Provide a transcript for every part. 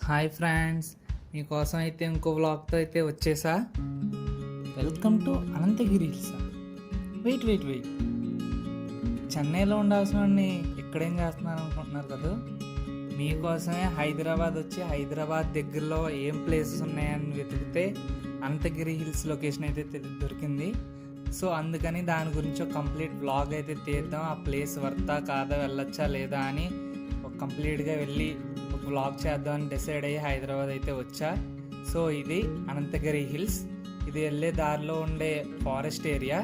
Hi friends, మీకోసం అయితే ఇంకో వ్లాగ్తో అయితే వచ్చేసా. Welcome to Ananthagiri hills. Wait చెన్నైలో ఉండాల్సిన వాడిని ఇక్కడేం చేస్తున్నాను అనుకుంటున్నారు కదా. మీకోసమే హైదరాబాద్ వచ్చి హైదరాబాద్ దగ్గరలో ఏం ప్లేసెస్ ఉన్నాయని వెతికితే అనంతగిరి హిల్స్ లొకేషన్ అయితే దొరికింది. సో అందుకని దాని గురించి ఒక కంప్లీట్ వ్లాగ్ అయితే తీద్దాం. ఆ ప్లేస్ వర్తా కాదా, వెళ్ళొచ్చా లేదా అని ఒక కంప్లీట్గా వెళ్ళి ఒక వ్లాగ్ చేద్దామని డిసైడ్ అయ్యి హైదరాబాద్ అయితే వచ్చా. సో ఇది అనంతగిరి హిల్స్. ఇది వెళ్ళే దారిలో ఉండే ఫారెస్ట్ ఏరియా.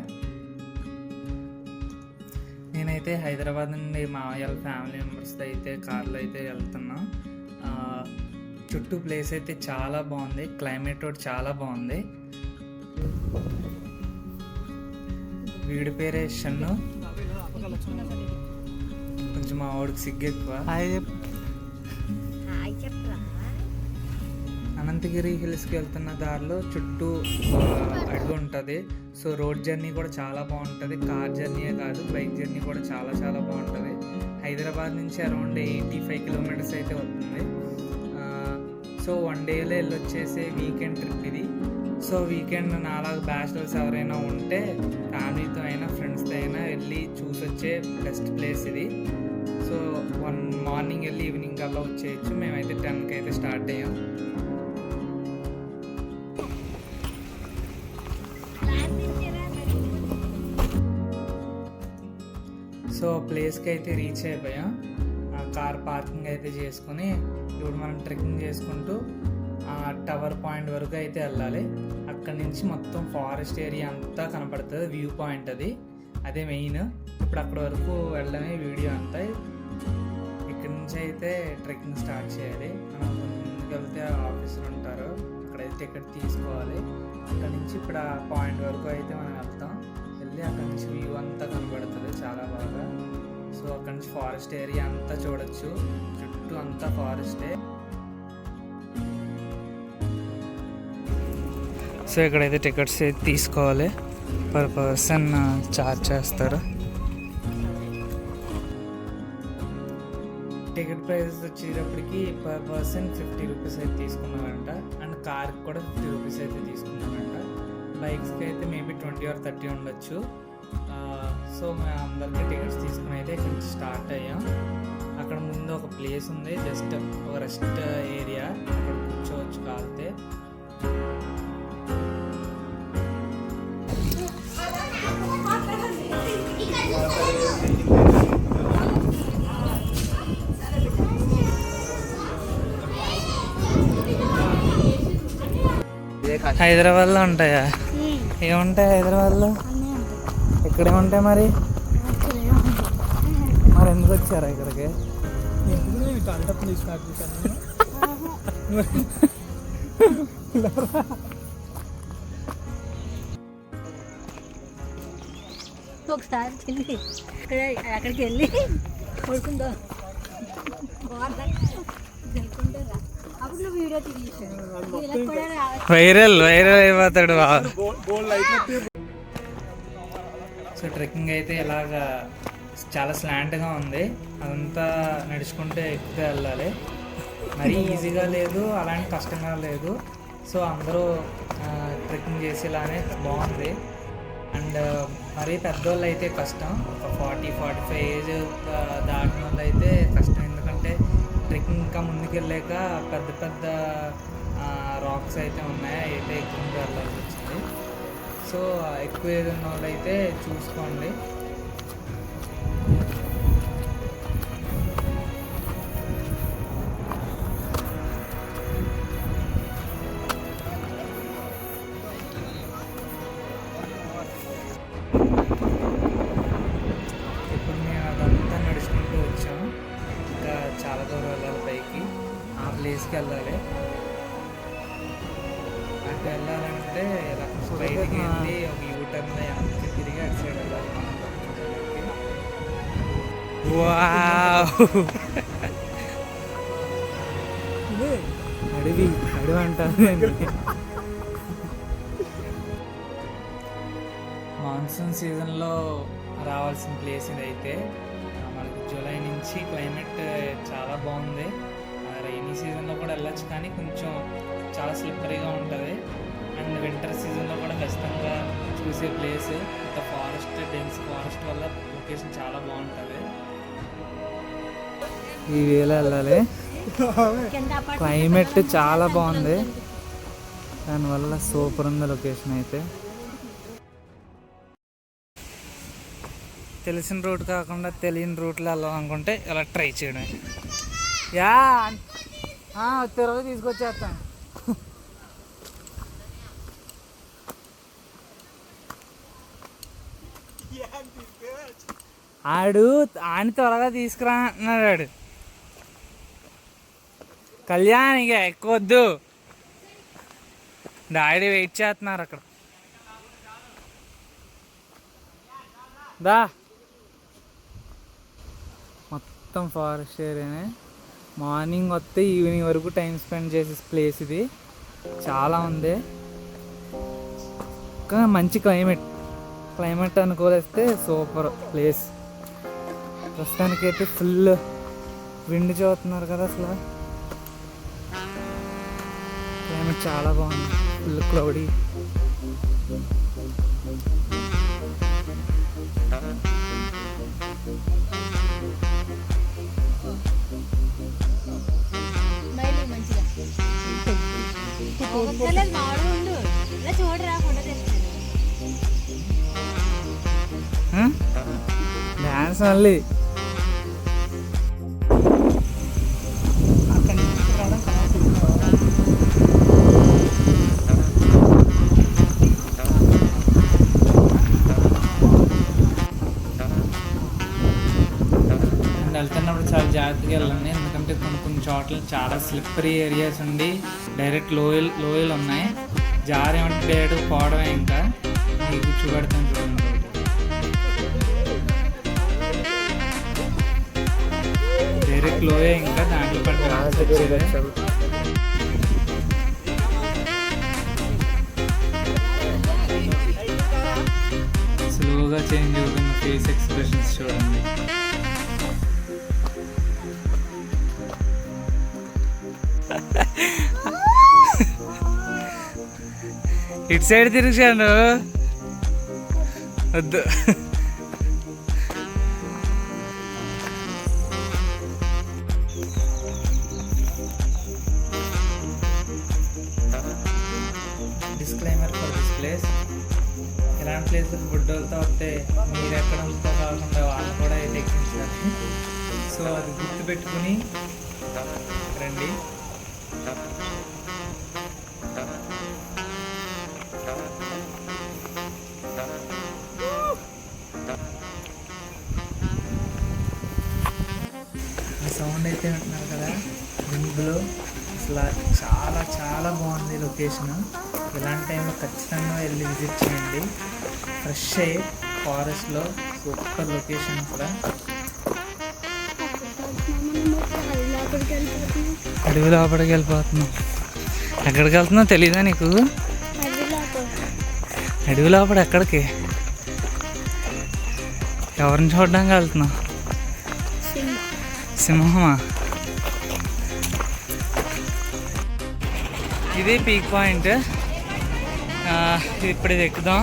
నేనైతే హైదరాబాద్ నుండి మా వాళ్ళ ఫ్యామిలీ మెంబర్స్తో అయితే కార్లో అయితే వెళ్తున్నా. చుట్టూ ప్లేస్ అయితే చాలా బాగుంది, క్లైమేట్ కూడా చాలా బాగుంది. వీడి పేరే షన్ను, కొంచెం మా వాడికి సిగ్గు ఎక్కువ. అనంతగిరి హిల్స్కి వెళ్తున్న దారిలో చుట్టూ అడుగు ఉంటుంది. సో రోడ్ జర్నీ కూడా చాలా బాగుంటుంది. కార్ జర్నీయే కాదు, బైక్ జర్నీ కూడా చాలా చాలా బాగుంటుంది. హైదరాబాద్ నుంచి అరౌండ్ 85 కిలోమీటర్స్ అయితే వస్తుంది. సో 1 డేలో వెళ్ళొచ్చేసే వీకెండ్ ట్రిప్ ఇది. సో వీకెండ్ నాలాగా బ్యాచిలర్స్ ఎవరైనా ఉంటే ఫ్యామిలీతో అయినా ఫ్రెండ్స్తో అయినా వెళ్ళి చూసొచ్చే బెస్ట్ ప్లేస్ ఇది. సో మార్నింగ్ వెళ్ళి ఈవినింగ్ కల్లా వచ్చేయచ్చు. మేమైతే 10కి అయితే స్టార్ట్ అయ్యాం. సో ప్లేస్కి అయితే రీచ్ అయిపోయాం. కార్ పార్కింగ్ అయితే చేసుకుని ఇప్పుడు మనం ట్రెక్కింగ్ చేసుకుంటూ టవర్ పాయింట్ వరకు అయితే వెళ్ళాలి. అక్కడి నుంచి మొత్తం ఫారెస్ట్ ఏరియా అంతా కనపడుతుంది. వ్యూ పాయింట్ అదే మెయిన్. ఇప్పుడు అక్కడ వరకు వెళ్ళడమే వీడియో అంతా. ఇక్కడ నుంచి అయితే ట్రెక్కింగ్ స్టార్ట్ చేయాలి. మనం ముందుకు వెళ్తే ఆఫీసర్ ఉంటారు, అక్కడైతే టికెట్ తీసుకోవాలి. అక్కడ నుంచి ఇప్పుడు ఆ పాయింట్ వరకు అయితే మనం వెళ్తాం. వెళ్ళి అక్కడ నుంచి వ్యూ అంతా కనబడుతుంది చాలా బాగా. సో అక్కడ నుంచి ఫారెస్ట్ ఏరియా అంతా చూడొచ్చు. చుట్టూ అంతా ఫారెస్టే. సో ఇక్కడైతే టికెట్స్ అయితే తీసుకోవాలి. పర్ పర్సన్ ఛార్జ్ చేస్తారు. టికెట్ ప్రైస్ వచ్చేటప్పటికి పర్ పర్సన్ 50 రూపీస్ అయితే తీసుకున్నారంట. అండ్ కార్కి కూడా 50 రూపీస్ అయితే తీసుకున్నారంట. బైక్స్కి అయితే మేబీ 20 or 30 ఉండొచ్చు. సో మేము అందరికీ టికెట్స్ తీసుకుని అయితే ఇక్కడ నుంచి స్టార్ట్ అయ్యాం. అక్కడ ముందు ఒక ప్లేస్ ఉంది, జస్ట్ ఒక రెస్ట్ ఏరియా. అక్కడ కూర్చోవచ్చు కాలితే. హైదరాబాద్లో ఉంటాయా? ఏముంటాయి హైదరాబాద్లో? ఇక్కడే ఉంటాయి. మరి ఎందుకు వచ్చారా ఇక్కడికి? ఒకసారి అక్కడికి వెళ్ళి పడుకుందా వైరల్ అయిపోతాడు. సో ట్రెక్కింగ్ అయితే ఇలాగా చాలా స్లాంట్గా ఉంది. అదంతా నడుచుకుంటే ఎక్కువ వెళ్ళాలి. మరీ ఈజీగా లేదు, అలాంటి కష్టంగా లేదు. సో అందరూ ట్రెక్కింగ్ చేసేలానే బాగుంది. అండ్ మరీ పెద్దవాళ్ళు అయితే కష్టం. ఒక 40-45 ఏజ్ దాటిన వాళ్ళు అయితే కష్టం. ఎందుకంటే ట్రెక్కింగ్ ఇంకా ముందుకు వెళ్ళాక పెద్ద పెద్ద రాక్స్ అయితే ఉన్నాయి, అయితే ఎక్కువ వెళ్ళాల్సి వచ్చింది. సో ఎక్కువ ఏది ఉన్న వాళ్ళు అయితే చూసుకోండి. ఇప్పుడు మేము అదంతా నడుచుకుంటూ వచ్చాము. ఇంకా చాలా దూరం వెళ్ళాలి పైకి. ఆ ప్లేస్కి వెళ్ళాలి. అటు వెళ్ళాలంటే ఇలా బయటికి వెళ్ళి ఒక యూటర్న్లో వెనక్కి తిరిగి అటు సైడ్ వెళ్ళాలి. అడవి అంటారు. మాన్సూన్ సీజన్లో రావాల్సిన ప్లేస్ ఇదైతే. మనకి జూలై నుంచి క్లైమేట్ చాలా బాగుంది. రైనీ సీజన్లో కూడా వెళ్ళచ్చు. వెళ్ళొచ్చు, కానీ కొంచెం చాలా స్లిప్పరీగా ఉంటుంది. అండ్ వింటర్ సీజన్లో కూడా ఖచ్చితంగా చూసే ప్లేస్. ఇంత ఫారెస్ట్, డెన్స్ ఫారెస్ట్ వల్ల లొకేషన్ చాలా బాగుంటుంది. ఈ వేళ వెళ్ళాలి. క్లైమేట్ చాలా బాగుంది, దానివల్ల సూపర్ ఉంది లొకేషన్ అయితే. తెలిసిన రూట్ కాకుండా తెలియని రూట్లో వెళ్ళాలనుకుంటే ఇలా ట్రై చేయడమే. యా తిరుగు తీసుకొచ్చేస్తాను. ఆయన త్వరగా తీసుకురా అంటున్నాడు. కళ్యాణ్ ఇక ఎక్కువ వద్దు, డాడీ వెయిట్ చేస్తున్నారు అక్కడ. దా, మొత్తం ఫారెస్ట్ ఏరియానే. మార్నింగ్ వస్తే ఈవినింగ్ వరకు టైం స్పెండ్ చేసే ప్లేస్ ఇది. చాలా ఉంది, కానీ మంచి క్లైమేట్ అనుకోలేస్తే సూపర్ ప్లేస్. ప్రస్తుతానికైతే ఫుల్ విండ్ చూస్తున్నారు కదా, అసలు క్లైమేట్ చాలా బాగుంది, ఫుల్ క్లౌడీ. డాన్స్ మళ్ళీ వెళ్తున్నప్పుడు చాలా జాగ్రత్తగా వెళ్ళండి, ఎందుకంటే కొన్ని చోట్ల చాలా స్లిప్పరీ ఏరియాస్ ఉండి డైరెక్ట్ లోయలు ఉన్నాయి. జారి ఉంటే డైరెక్ట్ పోవడమే. ఇంకా మీకు చూపెడతాను చూడండి. డైరెక్ట్ లోయే, ఇంకా దాంట్లో పడి స్లోగా చేంజ్ అవుతున్న ఫేస్ ఎక్స్ప్రెషన్స్ చూడండి. ఇటు సైడ్ తిరిగాను, వద్దు. Disclaimer for this place. ఇలాంటి ప్లేస్ బుడ్డోళ్ళతో వస్తే మీరు ఎక్కడ కాకుండా వాళ్ళు కూడా అయితే ఎక్కించాలి. సో అది గుర్తుపెట్టుకుని రండి. సౌండ్ అయితే ఉంటున్నారు కదా, వింగ్లో అసలు చాలా చాలా బాగుంది లొకేషన్. ఇలాంటి టైంలో ఖచ్చితంగా వెళ్ళి విజిట్ చేయండి. ఫ్రెష్ ఎయిర్, ఫారెస్ట్లో సూపర్ లొకేషన్ కూడా. అడవి లోపలికి వెళ్ళిపోతున్నాం. ఎక్కడికి వెళ్తున్నావు తెలీదా నీకు? అడవి లోపల ఎక్కడికి? ఎవరిని చూడడానికి వెళ్తున్నావు? సింహమా? ఇది పీక్ పాయింట్. ఇప్పుడు ఇది ఎక్కుదాం.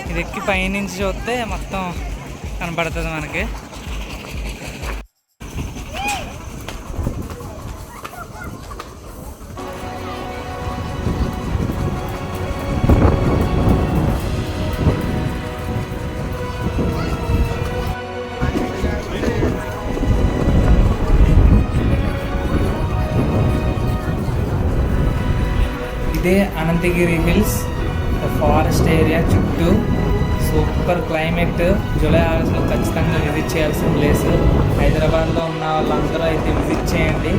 ఇది ఎక్కి పైనుంచి చూస్తే మొత్తం కనపడుతుంది మనకి. ఇదే అనంతగిరి హిల్స్, ఫారెస్ట్ ఏరియా చుట్టూ సూపర్ క్లైమేట్. జూలై ఆగస్టులో ఖచ్చితంగా విజిట్ చేయాల్సిన ప్లేస్. హైదరాబాద్లో ఉన్న వాళ్ళందరూ అయితే విజిట్ చేయండి.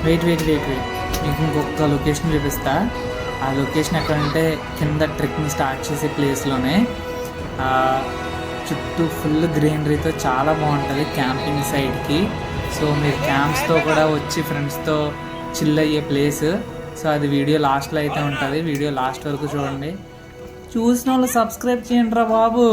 వెయిట్ మీకు ఇంకొక లొకేషన్ చూపిస్తా. ఆ లొకేషన్ ఎక్కడంటే కింద ట్రెక్కింగ్ స్టార్ట్ చేసే ప్లేస్లోనే. చుట్టూ ఫుల్ గ్రీనరీతో చాలా బాగుంటుంది క్యాంపింగ్ సైడ్కి. సో మీరు క్యాంప్స్తో కూడా వచ్చి ఫ్రెండ్స్తో చిల్ అయ్యే ప్లేస్. సో అది వీడియో లాస్ట్లో అయితే ఉంటుంది. వీడియో లాస్ట్ వరకు చూడండి. చూసిన వాళ్ళు సబ్స్క్రైబ్ చేయండి రా బాబు.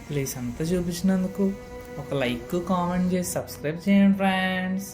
ప్లీజ్ అంతా చూపించినందుకు ఒక లైక్ కామెంట్ చేసి సబ్స్క్రైబ్ చేయండి ఫ్రెండ్స్.